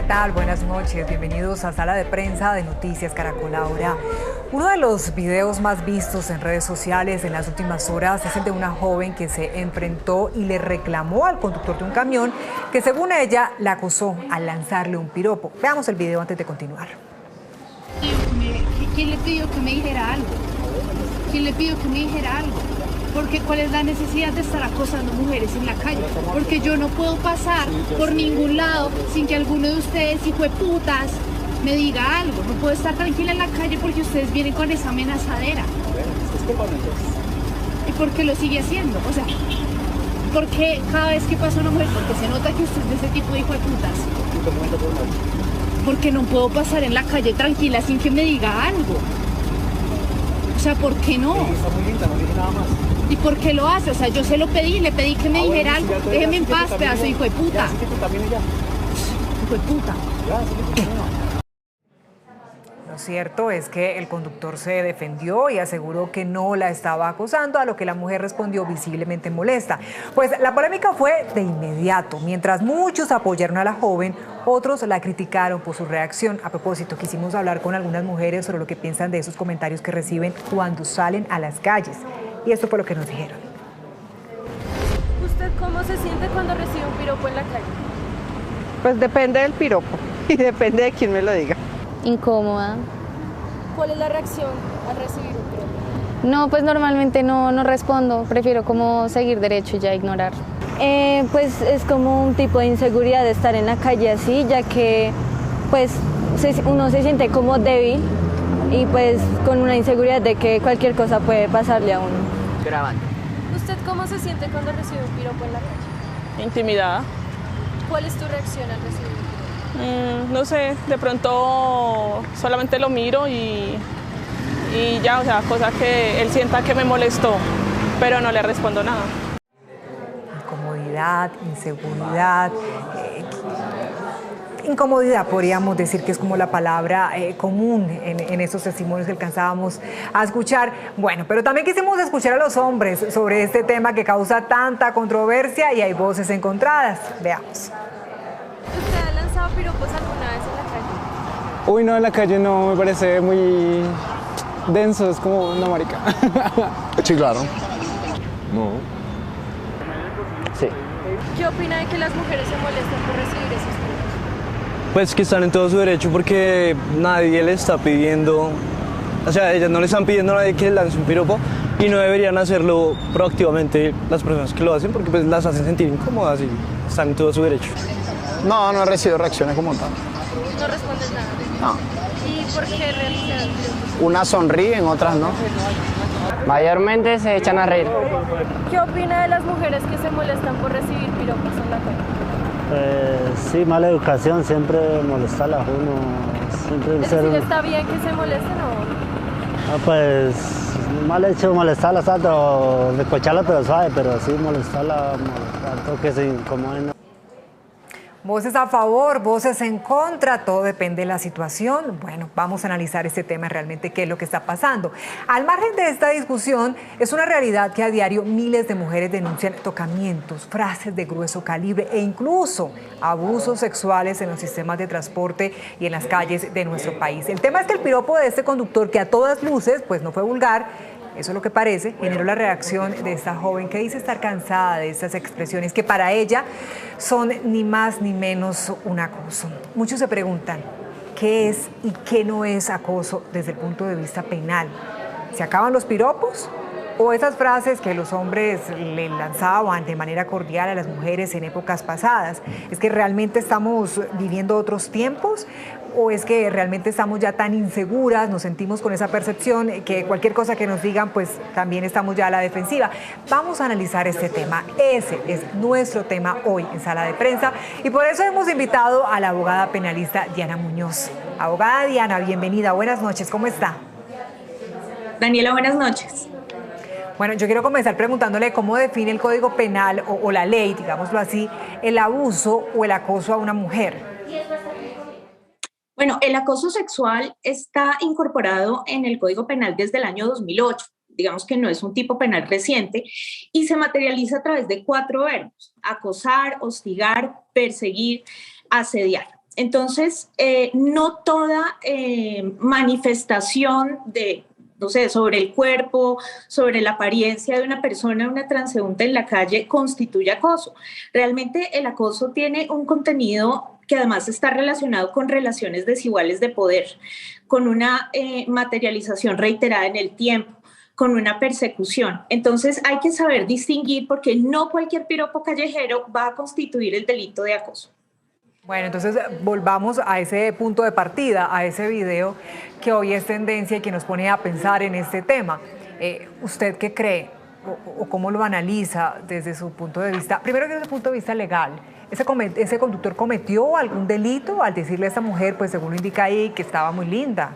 tal? Buenas noches, bienvenidos a Sala de Prensa de Noticias Caracol. Ahora, uno de los videos más vistos en redes sociales en las últimas horas es el de una joven que se enfrentó y le reclamó al conductor de un camión que, según ella, la acosó al lanzarle un piropo. Veamos el video antes de continuar. ¿Quién le pidió que me dijera algo? ¿Quién le pidió que me dijera algo? Porque ¿cuál es la necesidad de estar acosando mujeres en la calle? Porque yo no puedo pasar por ningún lado sin que alguno de ustedes, hijueputas, me diga algo. No puedo estar tranquila en la calle porque ustedes vienen con esa amenazadera. ¿Y por qué lo sigue haciendo? O sea, ¿por qué cada vez que pasa una mujer? Porque se nota que usted es de ese tipo de hijueputas. Porque no puedo pasar en la calle tranquila sin que me diga algo. O sea, ¿por qué no? Está muy linda, no dice nada más. ¿Y por qué lo hace? O sea, yo se lo pedí, le pedí que me dijera algo. Déjeme en paz, pedazo de hijo de puta. Hijo de puta. Lo cierto es que el conductor se defendió y aseguró que no la estaba acosando, a lo que la mujer respondió visiblemente molesta. Pues la polémica fue de inmediato. Mientras muchos apoyaron a la joven, otros la criticaron por su reacción. A propósito, quisimos hablar con algunas mujeres sobre lo que piensan de esos comentarios que reciben cuando salen a las calles. Y esto fue lo que nos dijeron. ¿Usted cómo se siente cuando recibe un piropo en la calle? Pues depende del piropo y depende de quién me lo diga. Incómoda. ¿Cuál es la reacción al recibir un piropo? No, pues normalmente no respondo, prefiero como seguir derecho y ya ignorar. Pues es como un tipo de inseguridad de estar en la calle así, ya que pues uno se siente como débil y pues con una inseguridad de que cualquier cosa puede pasarle a uno. Grabando. ¿Usted cómo se siente cuando recibe un piropo en la calle? Intimidada. ¿Cuál es tu reacción al recibir un piropo? No sé, de pronto solamente lo miro y ya, o sea, cosa que él sienta que me molestó, pero no le respondo nada. Incomodidad, inseguridad, incomodidad podríamos decir que es como la palabra común en estos testimonios que alcanzábamos a escuchar. Bueno, pero también quisimos escuchar a los hombres sobre este tema que causa tanta controversia y hay voces encontradas. Veamos. ¿Usted ha lanzado piropos alguna vez en la calle? Uy, no, en la calle no, me parece muy denso, es como una marica. Sí, claro. No. Sí. ¿Qué opina de que las mujeres se molesten por recibir esos piropos? Pues que están en todo su derecho porque nadie le está pidiendo, o sea, ellas no le están pidiendo a nadie que le lance un piropo y no deberían hacerlo proactivamente las personas que lo hacen porque pues las hacen sentir incómodas y están en todo su derecho. No, no he recibido reacciones como tal. ¿No respondes nada? No. ¿Y por qué realizan piropos? Unas sonríen, otras no. Mayormente se echan a reír. ¿Qué opina de las mujeres que se molestan por recibir piropos en la calle? Sí, mala educación, siempre molestar a uno. Siempre ¿Es decir, está bien que se molesten o...? Pues, mal hecho molestarla, tanto de cocharla pero suave, pero sí molestarla, tanto que se incomoden. Voces a favor, voces en contra, todo depende de la situación. Bueno, vamos a analizar este tema realmente, qué es lo que está pasando. Al margen de esta discusión, es una realidad que a diario miles de mujeres denuncian tocamientos, frases de grueso calibre e incluso abusos sexuales en los sistemas de transporte y en las calles de nuestro país. El tema es que el piropo de este conductor, que a todas luces pues no fue vulgar, eso es lo que parece, generó la reacción de esta joven que dice estar cansada de estas expresiones que para ella son ni más ni menos un acoso. Muchos se preguntan qué es y qué no es acoso desde el punto de vista penal. ¿Se acaban los piropos? ¿O esas frases que los hombres le lanzaban de manera cordial a las mujeres en épocas pasadas? ¿Es que realmente estamos viviendo otros tiempos? ¿O es que realmente estamos ya tan inseguras, nos sentimos con esa percepción que cualquier cosa que nos digan, pues también estamos ya a la defensiva? Vamos a analizar este tema. Ese es nuestro tema hoy en Sala de Prensa y por eso hemos invitado a la abogada penalista Diana Muñoz. Abogada Diana, bienvenida. Buenas noches. ¿Cómo está? Daniela, buenas noches. Bueno, yo quiero comenzar preguntándole cómo define el Código Penal o la ley, digámoslo así, el abuso o el acoso a una mujer. Bueno, el acoso sexual está incorporado en el Código Penal desde el año 2008. Digamos que no es un tipo penal reciente y se materializa a través de 4 verbos: acosar, hostigar, perseguir, asediar. Entonces, no toda manifestación de, no sé, sobre el cuerpo, sobre la apariencia de una persona, una transeúnte en la calle, constituye acoso. Realmente el acoso tiene un contenido que además está relacionado con relaciones desiguales de poder, con una materialización reiterada en el tiempo, con una persecución. Entonces hay que saber distinguir porque no cualquier piropo callejero va a constituir el delito de acoso. Bueno, entonces volvamos a ese punto de partida, a ese video que hoy es tendencia y que nos pone a pensar en este tema. ¿Usted qué cree o cómo lo analiza desde su punto de vista? Primero, desde el punto de vista legal, ¿ese conductor cometió algún delito al decirle a esta mujer, pues según lo indica ahí, que estaba muy linda?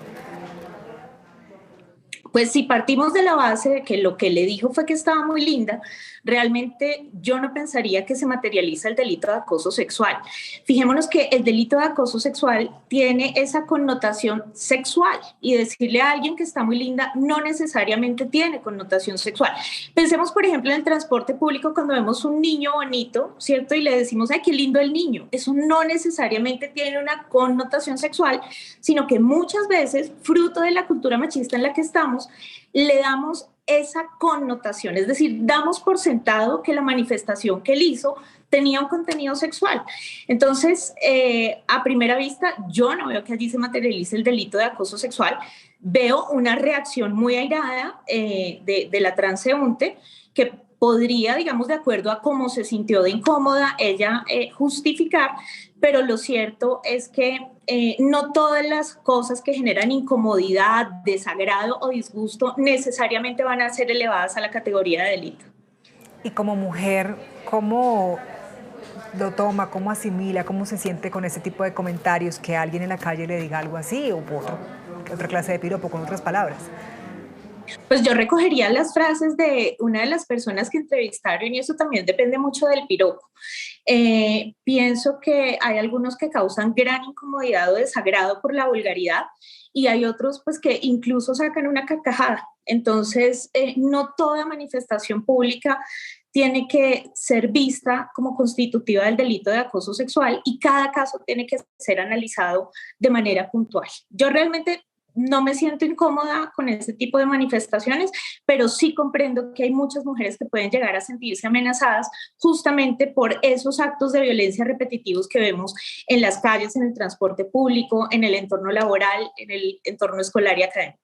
Pues si partimos de la base de que lo que le dijo fue que estaba muy linda, realmente yo no pensaría que se materializa el delito de acoso sexual. Fijémonos que el delito de acoso sexual tiene esa connotación sexual y decirle a alguien que está muy linda no necesariamente tiene connotación sexual. Pensemos, por ejemplo, en el transporte público cuando vemos un niño bonito, ¿cierto? Y le decimos, ¡ay, qué lindo el niño! Eso no necesariamente tiene una connotación sexual, sino que muchas veces, fruto de la cultura machista en la que estamos, le damos esa connotación, es decir, damos por sentado que la manifestación que él hizo tenía un contenido sexual. Entonces, a primera vista, yo no veo que allí se materialice el delito de acoso sexual, veo una reacción muy airada de la transeúnte que podría, digamos, de acuerdo a cómo se sintió de incómoda, ella justificar, pero lo cierto es que no todas las cosas que generan incomodidad, desagrado o disgusto necesariamente van a ser elevadas a la categoría de delito. Y como mujer, ¿cómo lo toma, cómo asimila, cómo se siente con ese tipo de comentarios, que alguien en la calle le diga algo así o otra clase de piropo, con otras palabras? Pues yo recogería las frases de una de las personas que entrevistaron y eso también depende mucho del piropo. Pienso que hay algunos que causan gran incomodidad o desagrado por la vulgaridad y hay otros pues que incluso sacan una carcajada. Entonces, no toda manifestación pública tiene que ser vista como constitutiva del delito de acoso sexual y cada caso tiene que ser analizado de manera puntual. Yo realmente no me siento incómoda con ese tipo de manifestaciones, pero sí comprendo que hay muchas mujeres que pueden llegar a sentirse amenazadas justamente por esos actos de violencia repetitivos que vemos en las calles, en el transporte público, en el entorno laboral, en el entorno escolar y académico.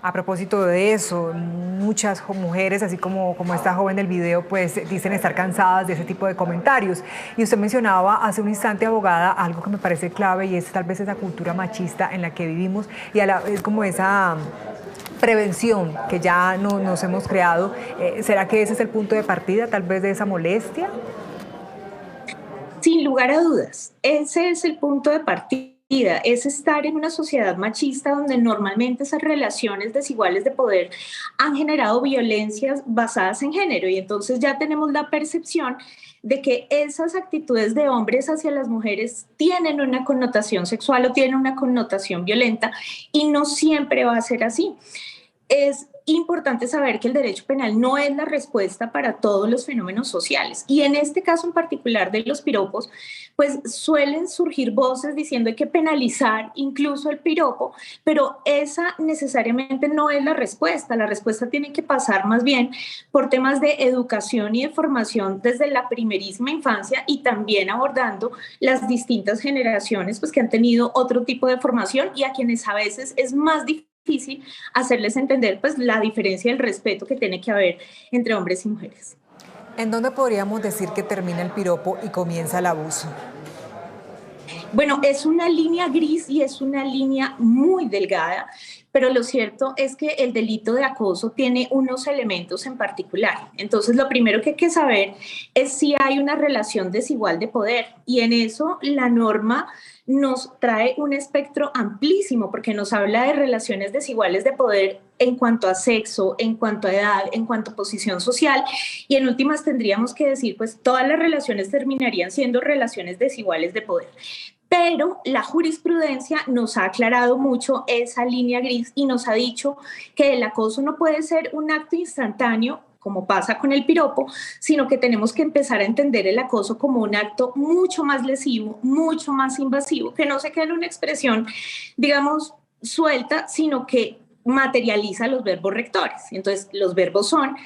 A propósito de eso, muchas mujeres, así como esta joven del video, pues dicen estar cansadas de ese tipo de comentarios. Y usted mencionaba hace un instante, abogada, algo que me parece clave y es tal vez esa cultura machista en la que vivimos y es como esa prevención que ya nos hemos creado. ¿Será que ese es el punto de partida tal vez de esa molestia? Sin lugar a dudas, ese es el punto de partida. Es estar en una sociedad machista donde normalmente esas relaciones desiguales de poder han generado violencias basadas en género y entonces ya tenemos la percepción de que esas actitudes de hombres hacia las mujeres tienen una connotación sexual o tienen una connotación violenta y no siempre va a ser así. Es importante saber que el derecho penal no es la respuesta para todos los fenómenos sociales y en este caso en particular de los piropos, pues suelen surgir voces diciendo que hay que penalizar incluso el piropo, pero esa necesariamente no es la respuesta tiene que pasar más bien por temas de educación y de formación desde la primerísima infancia y también abordando las distintas generaciones pues, que han tenido otro tipo de formación y a quienes a veces es más difícil hacerles entender pues, la diferencia y el respeto que tiene que haber entre hombres y mujeres. ¿En dónde podríamos decir que termina el piropo y comienza el abuso? Bueno, es una línea gris y es una línea muy delgada, pero lo cierto es que el delito de acoso tiene unos elementos en particular. Entonces, lo primero que hay que saber es si hay una relación desigual de poder y en eso la norma nos trae un espectro amplísimo porque nos habla de relaciones desiguales de poder en cuanto a sexo, en cuanto a edad, en cuanto a posición social y en últimas tendríamos que decir pues todas las relaciones terminarían siendo relaciones desiguales de poder. Pero la jurisprudencia nos ha aclarado mucho esa línea gris y nos ha dicho que el acoso no puede ser un acto instantáneo como pasa con el piropo, sino que tenemos que empezar a entender el acoso como un acto mucho más lesivo, mucho más invasivo, que no se queda en una expresión, digamos, suelta, sino que materializa los verbos rectores. Entonces, los verbos son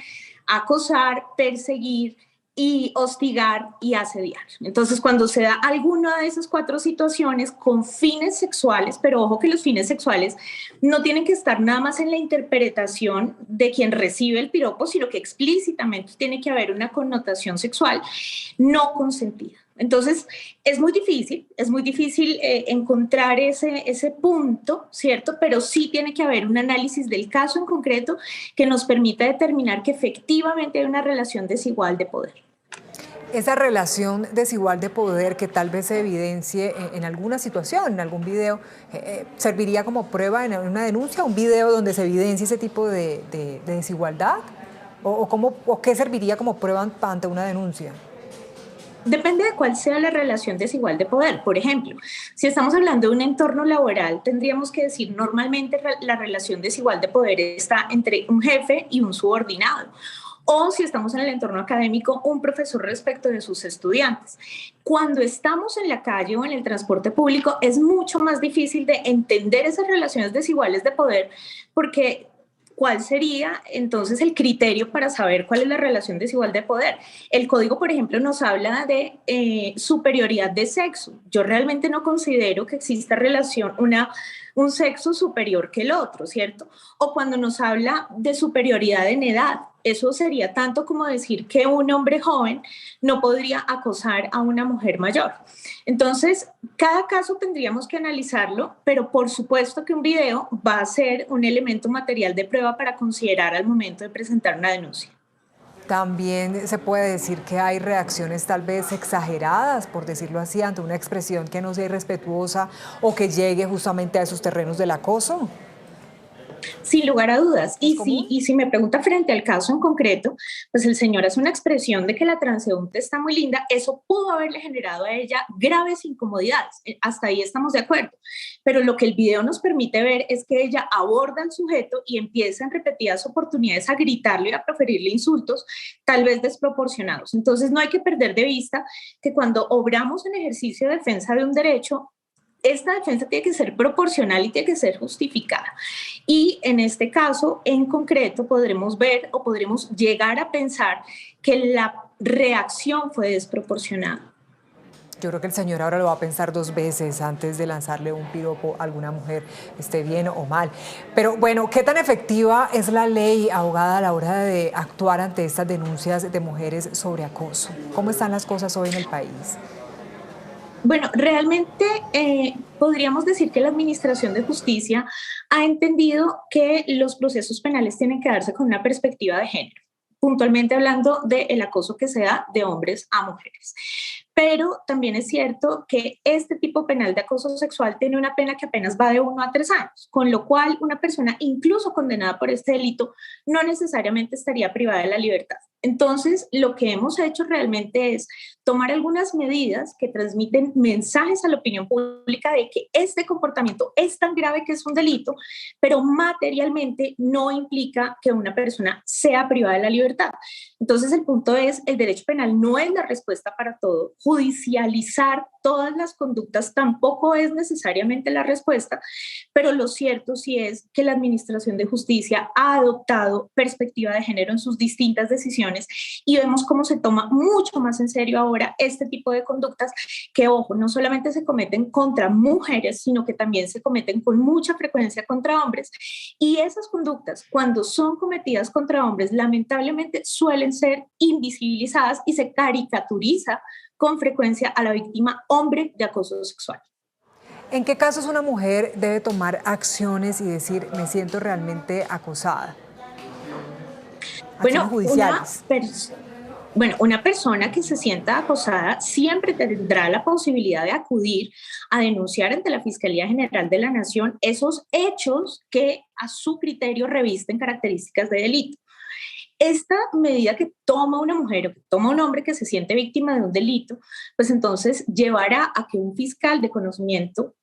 acosar, perseguir, y hostigar y asediar. Entonces, cuando se da alguna de esas 4 situaciones con fines sexuales, pero ojo que los fines sexuales no tienen que estar nada más en la interpretación de quien recibe el piropo, sino que explícitamente tiene que haber una connotación sexual no consentida. Entonces, es muy difícil encontrar ese punto, ¿cierto? Pero sí tiene que haber un análisis del caso en concreto que nos permita determinar que efectivamente hay una relación desigual de poder. Esa relación desigual de poder que tal vez se evidencie en alguna situación, en algún video, ¿serviría como prueba en una denuncia, un video donde se evidencie ese tipo de desigualdad? ¿O qué serviría como prueba ante una denuncia? Depende de cuál sea la relación desigual de poder. Por ejemplo, si estamos hablando de un entorno laboral, tendríamos que decir normalmente la relación desigual de poder está entre un jefe y un subordinado. O si estamos en el entorno académico, un profesor respecto de sus estudiantes. Cuando estamos en la calle o en el transporte público, es mucho más difícil de entender esas relaciones desiguales de poder porque ¿cuál sería entonces el criterio para saber cuál es la relación desigual de poder? El código, por ejemplo, nos habla de superioridad de sexo. Yo realmente no considero que exista un sexo superior que el otro, ¿cierto? O cuando nos habla de superioridad en edad, eso sería tanto como decir que un hombre joven no podría acosar a una mujer mayor. Entonces, cada caso tendríamos que analizarlo, pero por supuesto que un video va a ser un elemento material de prueba para considerar al momento de presentar una denuncia. También se puede decir que hay reacciones tal vez exageradas, por decirlo así, ante una expresión que no sea irrespetuosa o que llegue justamente a esos terrenos del acoso. Sin lugar a dudas. Y si me pregunta frente al caso en concreto, pues el señor hace una expresión de que la transeúnte está muy linda. Eso pudo haberle generado a ella graves incomodidades. Hasta ahí estamos de acuerdo. Pero lo que el video nos permite ver es que ella aborda al sujeto y empieza en repetidas oportunidades a gritarle y a proferirle insultos, tal vez desproporcionados. Entonces no hay que perder de vista que cuando obramos en ejercicio de defensa de un derecho, esta defensa tiene que ser proporcional y tiene que ser justificada. Y en este caso, en concreto, podremos ver o podremos llegar a pensar que la reacción fue desproporcionada. Yo creo que el señor ahora lo va a pensar 2 veces antes de lanzarle un piropo a alguna mujer, esté bien o mal. Pero bueno, ¿qué tan efectiva es la ley, abogada, a la hora de actuar ante estas denuncias de mujeres sobre acoso? ¿Cómo están las cosas hoy en el país? Bueno, realmente podríamos decir que la Administración de Justicia ha entendido que los procesos penales tienen que darse con una perspectiva de género, puntualmente hablando del acoso que se da de hombres a mujeres. Pero también es cierto que este tipo penal de acoso sexual tiene una pena que apenas va de 1 a 3 años, con lo cual una persona incluso condenada por este delito no necesariamente estaría privada de la libertad. Entonces, lo que hemos hecho realmente es tomar algunas medidas que transmiten mensajes a la opinión pública de que este comportamiento es tan grave que es un delito, pero materialmente no implica que una persona sea privada de la libertad. Entonces, el punto es, el derecho penal no es la respuesta para todo. Judicializar todas las conductas tampoco es necesariamente la respuesta, pero lo cierto sí es que la Administración de Justicia ha adoptado perspectiva de género en sus distintas decisiones y vemos cómo se toma mucho más en serio ahora este tipo de conductas que, ojo, no solamente se cometen contra mujeres, sino que también se cometen con mucha frecuencia contra hombres. Y esas conductas, cuando son cometidas contra hombres, lamentablemente suelen ser invisibilizadas y se caricaturiza con frecuencia a la víctima hombre de acoso sexual. ¿En qué casos una mujer debe tomar acciones y decir, me siento realmente acosada? Bueno, una persona que se sienta acosada siempre tendrá la posibilidad de acudir a denunciar ante la Fiscalía General de la Nación esos hechos que a su criterio revisten características de delito. Esta medida que toma una mujer o que toma un hombre que se siente víctima de un delito, pues entonces llevará a que un fiscal de conocimiento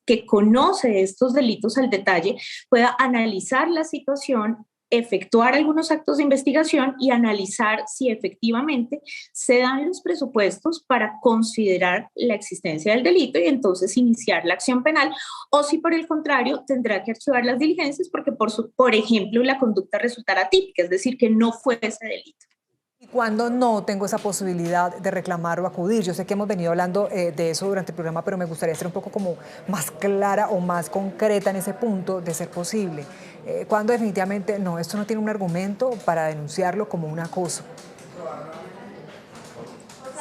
que conoce estos delitos al detalle pueda analizar la situación efectuar algunos actos de investigación y analizar si efectivamente se dan los presupuestos para considerar la existencia del delito y entonces iniciar la acción penal, o si por el contrario tendrá que archivar las diligencias porque por ejemplo la conducta resultará típica, es decir, que no fue ese delito. ¿Y cuando no tengo esa posibilidad de reclamar o acudir? Yo sé que hemos venido hablando de eso durante el programa, pero me gustaría ser un poco como más clara o más concreta en ese punto de ser posible. Cuando definitivamente no, esto no tiene un argumento para denunciarlo como un acoso.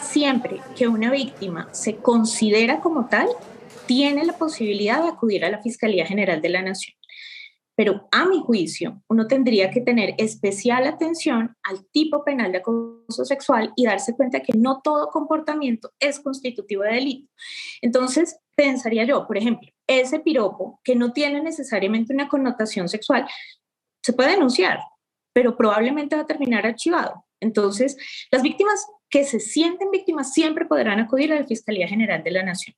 Siempre que una víctima se considera como tal, tiene la posibilidad de acudir a la Fiscalía General de la Nación. Pero a mi juicio, uno tendría que tener especial atención al tipo penal de acoso sexual y darse cuenta que no todo comportamiento es constitutivo de delito. Entonces, pensaría yo, por ejemplo, ese piropo que no tiene necesariamente una connotación sexual, se puede denunciar, pero probablemente va a terminar archivado. Entonces, las víctimas que se sienten víctimas siempre podrán acudir a la Fiscalía General de la Nación.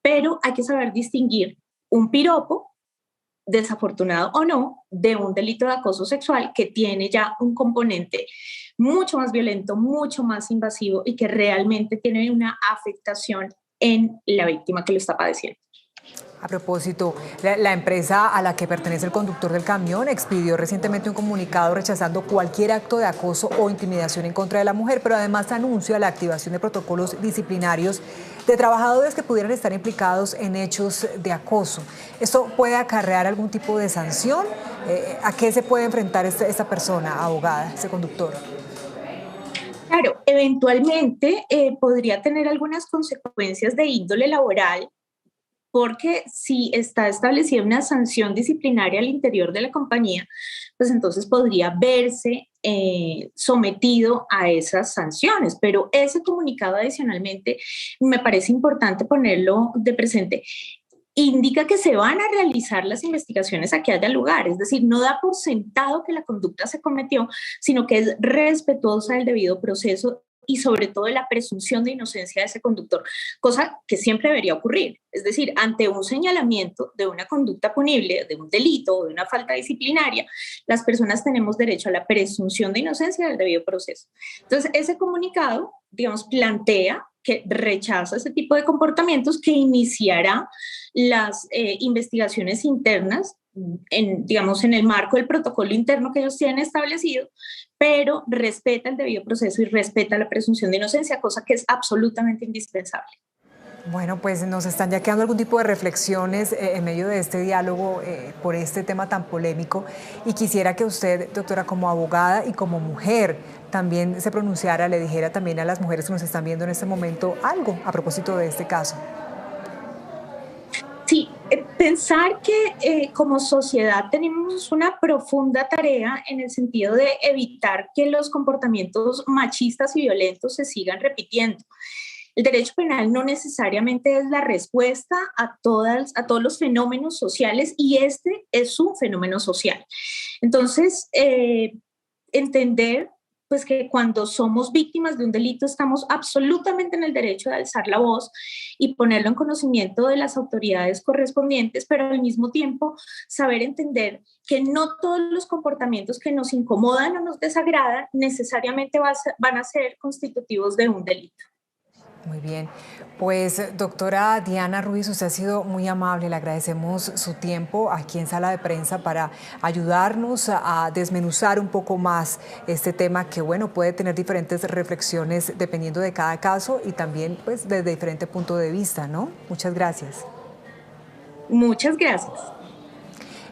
Pero hay que saber distinguir un piropo, desafortunado o no, de un delito de acoso sexual que tiene ya un componente mucho más violento, mucho más invasivo y que realmente tiene una afectación en la víctima que lo está padeciendo. A propósito, la empresa a la que pertenece el conductor del camión expidió recientemente un comunicado rechazando cualquier acto de acoso o intimidación en contra de la mujer, pero además anuncia la activación de protocolos disciplinarios de trabajadores que pudieran estar implicados en hechos de acoso. ¿Esto puede acarrear algún tipo de sanción? ¿A qué se puede enfrentar esta persona, abogada, ese conductor? Claro, eventualmente podría tener algunas consecuencias de índole laboral, porque si está establecida una sanción disciplinaria al interior de la compañía, pues entonces podría verse sometido a esas sanciones. Pero ese comunicado adicionalmente, me parece importante ponerlo de presente, indica que se van a realizar las investigaciones a que haya lugar, es decir, no da por sentado que la conducta se cometió, sino que es respetuosa del debido proceso y sobre todo de la presunción de inocencia de ese conductor, cosa que siempre debería ocurrir. Es decir, ante un señalamiento de una conducta punible, de un delito o de una falta disciplinaria, las personas tenemos derecho a la presunción de inocencia del debido proceso. Entonces, ese comunicado, digamos, plantea que rechaza ese tipo de comportamientos, que iniciará las investigaciones internas digamos, en el marco del protocolo interno que ellos tienen establecido, pero respeta el debido proceso y respeta la presunción de inocencia, cosa que es absolutamente indispensable. Bueno, pues nos están ya quedando algún tipo de reflexiones en medio de este diálogo por este tema tan polémico, y quisiera que usted, doctora, como abogada y como mujer, también se pronunciara, le dijera también a las mujeres que nos están viendo en este momento algo a propósito de este caso. Sí, pensar que como sociedad tenemos una profunda tarea en el sentido de evitar que los comportamientos machistas y violentos se sigan repitiendo. El derecho penal no necesariamente es la respuesta a todos los fenómenos sociales, y este es un fenómeno social. Entonces, entender pues que cuando somos víctimas de un delito estamos absolutamente en el derecho de alzar la voz y ponerlo en conocimiento de las autoridades correspondientes, pero al mismo tiempo saber entender que no todos los comportamientos que nos incomodan o nos desagradan necesariamente van a ser constitutivos de un delito. Muy bien, pues doctora Diana Ruiz, usted ha sido muy amable, le agradecemos su tiempo aquí en Sala de Prensa para ayudarnos a desmenuzar un poco más este tema que, bueno, puede tener diferentes reflexiones dependiendo de cada caso y también pues desde diferente punto de vista, ¿no? Muchas gracias. Muchas gracias.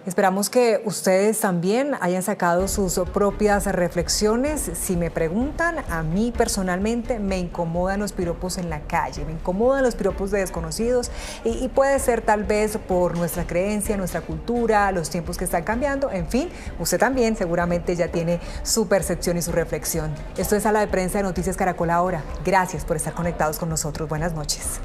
Esperamos que ustedes también hayan sacado sus propias reflexiones. Si me preguntan, a mí personalmente me incomodan los piropos en la calle, me incomodan los piropos de desconocidos y puede ser tal vez por nuestra creencia, nuestra cultura, los tiempos que están cambiando. En fin, usted también seguramente ya tiene su percepción y su reflexión. Esto es Sala de Prensa de Noticias Caracol Ahora. Gracias por estar conectados con nosotros. Buenas noches.